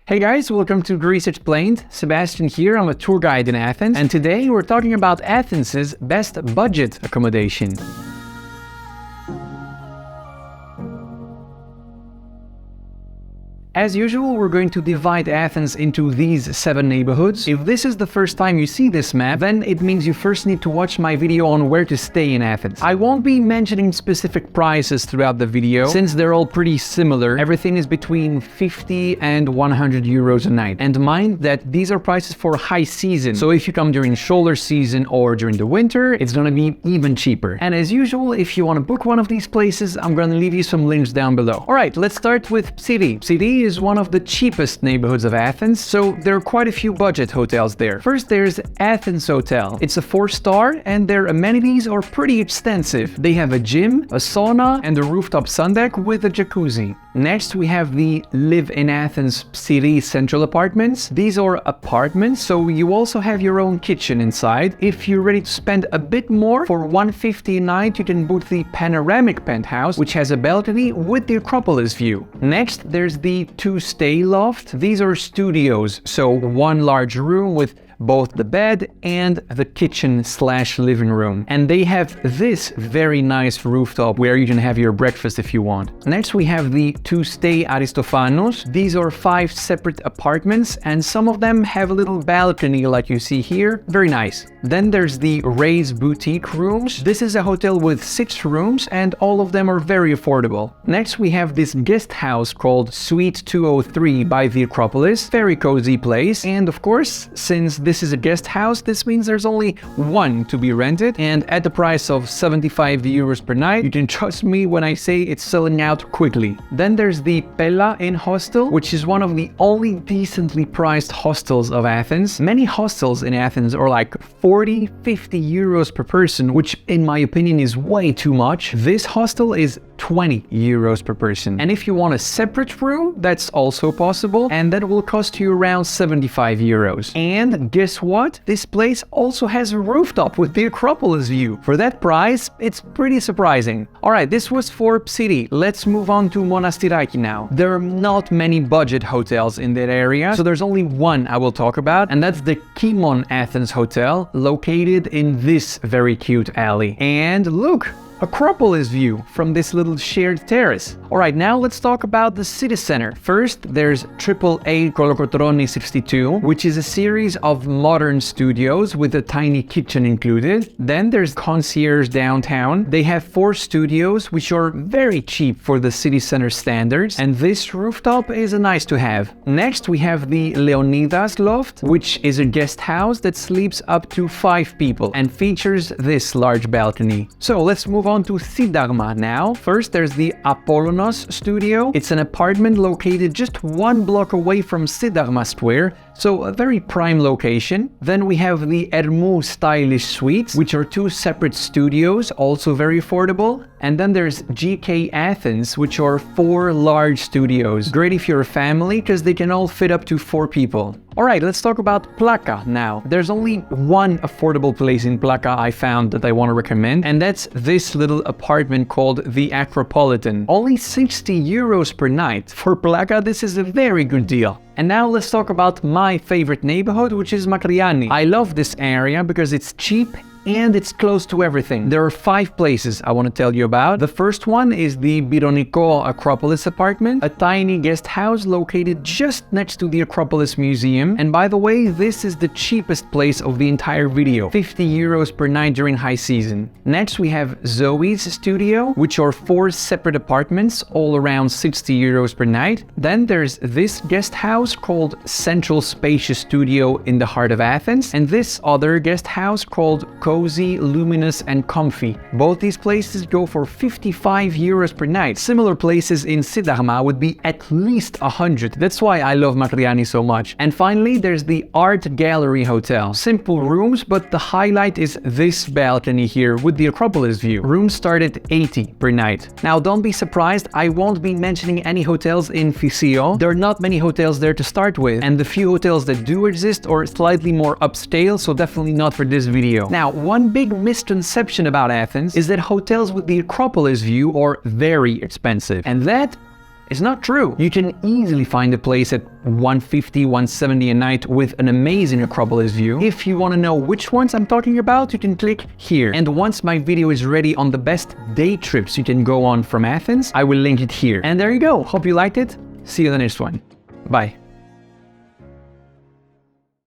Hey guys, welcome to Greece Explained. Sebastian here, I'm a tour guide in Athens, and today we're talking about Athens' best budget accommodation. As usual, we're going to divide Athens into these 7 neighborhoods. If this is the first time you see this map, then it means you first need to watch my video on where to stay in Athens. I won't be mentioning specific prices throughout the video, since they're all pretty similar. Everything is between 50 and 100 euros a night. And mind that these are prices for high season, so if you come during shoulder season or during the winter, it's gonna be even cheaper. And as usual, if you want to book one of these places, I'm gonna leave you some links down below. Alright, let's start with Psyri. Psyri is one of the cheapest neighborhoods of Athens, so there are quite a few budget hotels there. First, there's Athens Hotel. It's a 4-star and their amenities are pretty extensive. They have a gym, a sauna, and a rooftop sun deck with a jacuzzi. Next, we have the Live in Athens Psyri Central Apartments. These are apartments, so you also have your own kitchen inside. If you're ready to spend a bit more, for 150 a night, you can book the panoramic penthouse, which has a balcony with the Acropolis view. Next, there's the 2-stay loft. These are studios, so one large room with both the bed and the kitchen/living room. And they have this very nice rooftop where you can have your breakfast if you want. Next, we have the 2-stay Aristophanos. These are 5 separate apartments, and some of them have a little balcony like you see here. Very nice. Then there's the Ray's Boutique rooms. This is a hotel with 6 rooms, and all of them are very affordable. Next, we have this guest house called Suite 203 by The Acropolis. Very cozy place. And of course, since this is a guest house, this means there's only one to be rented, and at the price of 75 euros per night, you can trust me when I say it's selling out quickly. Then there's the Pella Inn Hostel, which is one of the only decently priced hostels of Athens. Many hostels in Athens are like 40-50 euros per person, which in my opinion is way too much. This hostel is 20 euros per person. And if you want a separate room, that's also possible, and that will cost you around 75 euros. And guess what? This place also has a rooftop with the Acropolis view. For that price, it's pretty surprising. Alright, this was for Psyri. Let's move on to Monastiraki now. There are not many budget hotels in that area, so there's only one I will talk about, and that's the Kimon Athens Hotel, located in this very cute alley. And look! Acropolis view from this little shared terrace. Alright, now let's talk about the city center. First, there's AAA Kolokotroni 62, which is a series of modern studios with a tiny kitchen included. Then there's Concierge Downtown. They have 4 studios, which are very cheap for the city center standards, and this rooftop is a nice to have. Next, we have the Leonidas Loft, which is a guest house that sleeps up to 5 people and features this large balcony. So let's move on to Syntagma now. First, there's the Apollonos studio. It's an apartment located just 1 block away from Syntagma Square, so a very prime location. Then we have the Ermou Stylish Suites, which are 2 separate studios, also very affordable. And then there's GK Athens, which are 4 large studios. Great if you're a family, because they can all fit up to 4 people. Alright, let's talk about Plaka now. There's only one affordable place in Plaka I found that I want to recommend, and that's this little apartment called the Acropolitan. Only 60 euros per night. For Plaka, this is a very good deal. And now let's talk about my favorite neighborhood, which is Makrygianni. I love this area because it's cheap and it's close to everything. There are 5 places I want to tell you about. The first one is the Bironiko Acropolis apartment, a tiny guest house located just next to the Acropolis Museum. And by the way, this is the cheapest place of the entire video, 50 euros per night during high season. Next, we have Zoe's studio, which are 4 separate apartments, all around 60 euros per night. Then there's this guest house called Central Spacious Studio in the heart of Athens, and this other guest house called Cozy, Luminous, and Comfy. Both these places go for 55 euros per night. Similar places in Syntagma would be at least 100. That's why I love Makrygianni so much. And finally, there's the Art Gallery Hotel. Simple rooms, but the highlight is this balcony here with the Acropolis view. Rooms start at 80 per night. Now, don't be surprised, I won't be mentioning any hotels in Physio. There are not many hotels there to start with, and the few hotels that do exist are slightly more upscale, so definitely not for this video. Now, one big misconception about Athens is that hotels with the Acropolis view are very expensive, and that It's not true. You can easily find a place at 150, 170 a night with an amazing Acropolis view. If you want to know which ones I'm talking about, you can click here. And once my video is ready on the best day trips you can go on from Athens, I will link it here. And there you go. Hope you liked it. See you in the next one. Bye.